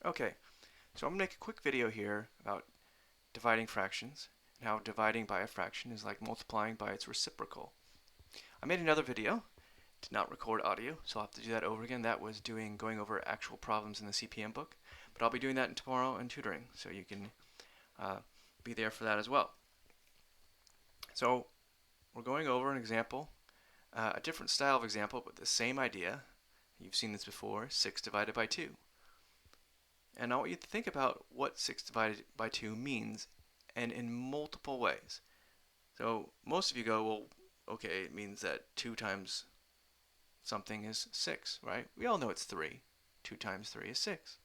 Okay, so I'm going to make a quick video here about dividing fractions and how dividing by a fraction is like multiplying by its reciprocal. I made another video, did not record audio, so I'll have to do that over again. That was going over actual problems in the CPM book, but I'll be doing that tomorrow in tutoring, so you can be there for that as well. So we're going over an example, a different style of example, but the same idea. You've seen this before, 6 divided by 2. And I want you to think about what 6 divided by 2 means, and in multiple ways. So most of you go, well, okay, it means that 2 times something is 6, right? We all know it's 3. 2 times 3 is 6.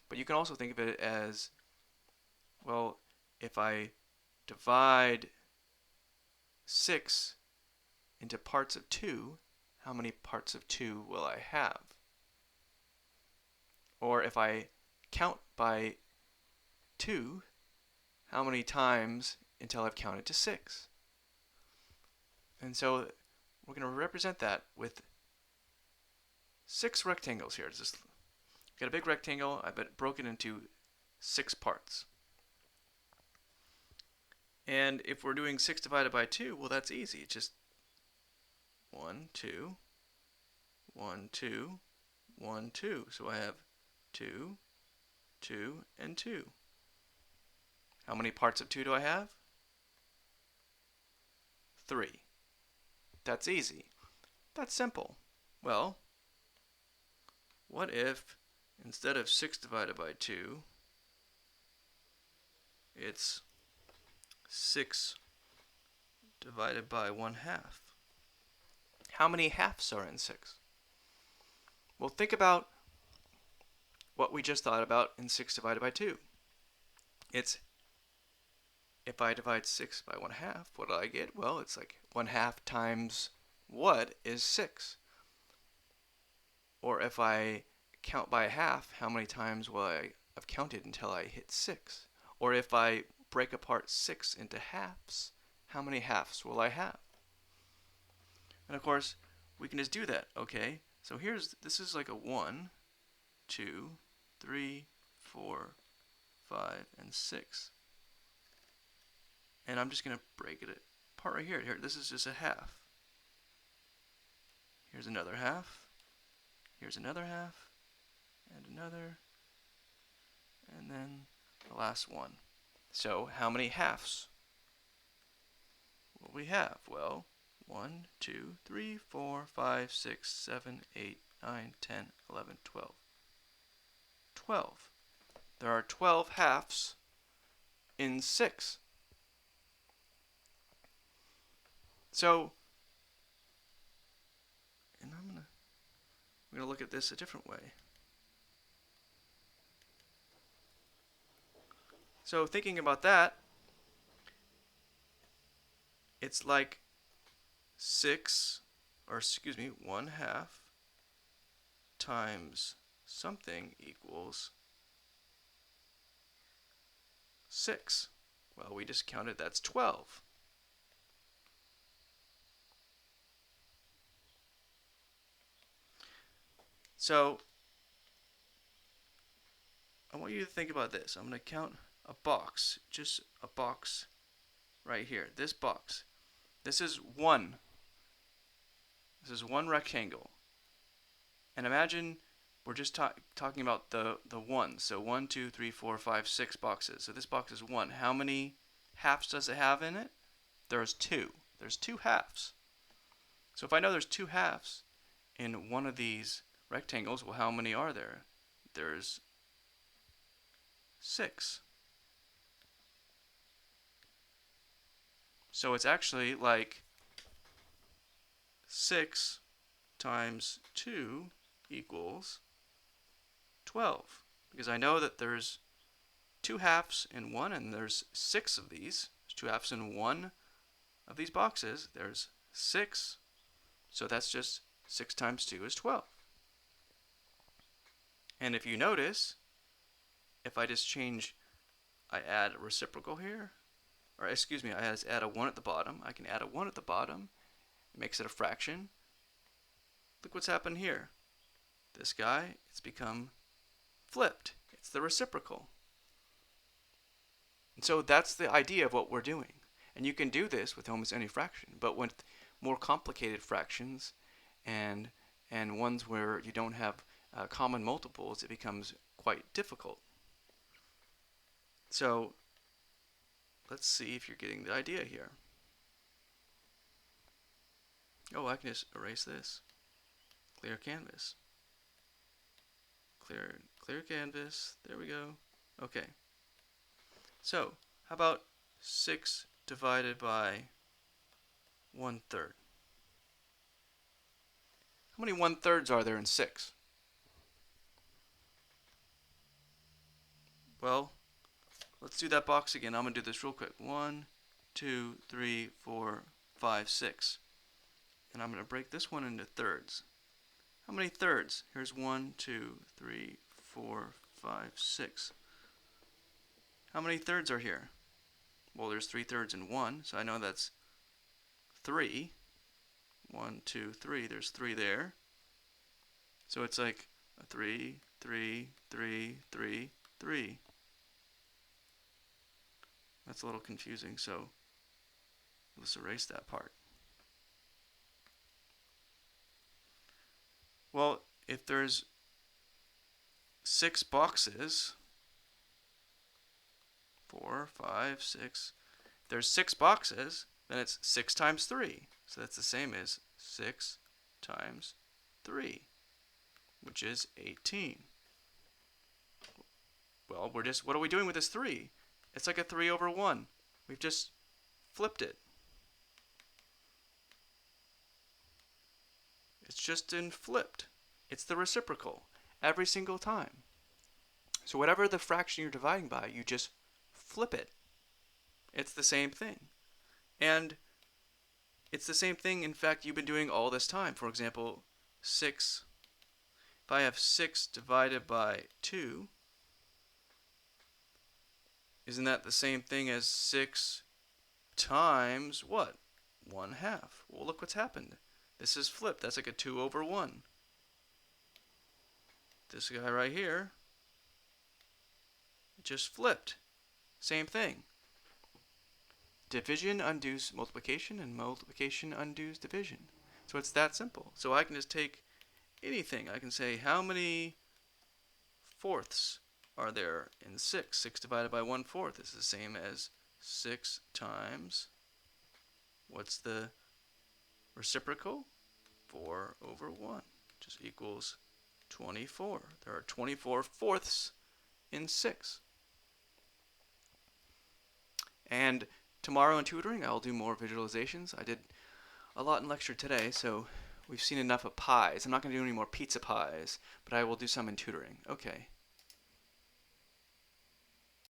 But you can also think of it as, well, if I divide 6 into parts of 2, how many parts of 2 will I have? Or if I count by 2, how many times until I've counted to 6? And so we're going to represent that with 6 rectangles here. Just got a big rectangle, I bet broken into 6 parts. And if we're doing 6 divided by 2, well, that's easy. It's just 1, 2, 1, 2, 1, 2. So I have 2, 2, and 2. How many parts of 2 do I have? 3. That's easy. That's simple. Well, what if instead of 6 divided by 2, it's 6 divided by 1/2? How many halves are in 6? Well, think about what we just thought about in 6 divided by 2. It's, if I divide 6 by 1/2, what do I get? Well, it's like 1/2 times what is 6? Or if I count by half, how many times will I have counted until I hit 6? Or if I break apart 6 into halves, how many halves will I have? And of course, we can just do that, okay? So this is like a 1, 2, 3, 4, 5, and 6. And I'm just going to break it apart right here. Here, this is just a half. Here's another half. Here's another half. And another. And then the last one. So how many halves will we have? Well, 1, 2, 3, 4, 5, 6, 7, 8, 9, 10, 11, 12. 12. There are 12 halves in 6. So, and we're gonna look at this a different way. So thinking about that, it's like 6, or excuse me, 1/2 times something equals 6. Well, we just counted that's 12. So I want you to think about this. I'm going to count a box, just a box right here. This box. This is one. This is one rectangle. And imagine we're just talking about the ones. So 1, 2, 3, 4, 5, 6 boxes. So this box is 1. How many halves does it have in it? There's 2. There's 2 halves. So if I know there's 2 halves in one of these rectangles, well, how many are there? There's 6. So it's actually like 6 times 2 equals 12. Because I know that there's 2 halves in one, and there's 6 of these. There's 2 halves in one of these boxes. There's 6. So that's just 6 times 2 is 12. And if you notice, if I just change, I add a reciprocal here, or excuse me, I just add a 1 at the bottom. I can add a 1 at the bottom. It makes it a fraction. Look what's happened here. This guy, it's become flipped. It's the reciprocal. And so that's the idea of what we're doing. And you can do this with almost any fraction, but with more complicated fractions and ones where you don't have common multiples, it becomes quite difficult. So let's see if you're getting the idea here. Oh, I can just erase this. Clear canvas. Clear canvas. There we go. Okay. So, how about 6 divided by 1/3? How many 1/3s are there in 6? Well, let's do that box again. I'm going to do this real quick. 1, 2, 3, 4, 5, 6. And I'm going to break this one into thirds. How many thirds? Here's 1, 2, 3, 4, 5, 6. How many thirds are here? Well, there's 3/3 in 1, so I know that's 3. 1, 2, 3. There's 3 there. So it's like a 3, 3, 3, 3, 3. That's a little confusing, so let's erase that part. Well, if there's 6 boxes, 4, 5, 6, if there's 6 boxes, then it's 6 times 3. So that's the same as 6 times 3, which is 18. Well, what are we doing with this 3? It's like a 3 over 1. We've just flipped it. It's just been flipped. It's the reciprocal every single time. So whatever the fraction you're dividing by, you just flip it. It's the same thing. And it's the same thing, in fact, you've been doing all this time. For example, 6. If I have 6 divided by 2, isn't that the same thing as 6 times what? 1/2. Well, look what's happened. This is flipped. That's like a 2 over 1. This guy right here, it just flipped. Same thing. Division undoes multiplication, and multiplication undoes division. So it's that simple. So I can just take anything. I can say, how many fourths are there in 6? 6 divided by 1/4 is the same as 6 times, what's the reciprocal? 4 over 1, just equals 24. There are 24 fourths in 6. And tomorrow in tutoring, I'll do more visualizations. I did a lot in lecture today, so we've seen enough of pies. I'm not going to do any more pizza pies, but I will do some in tutoring. Okay.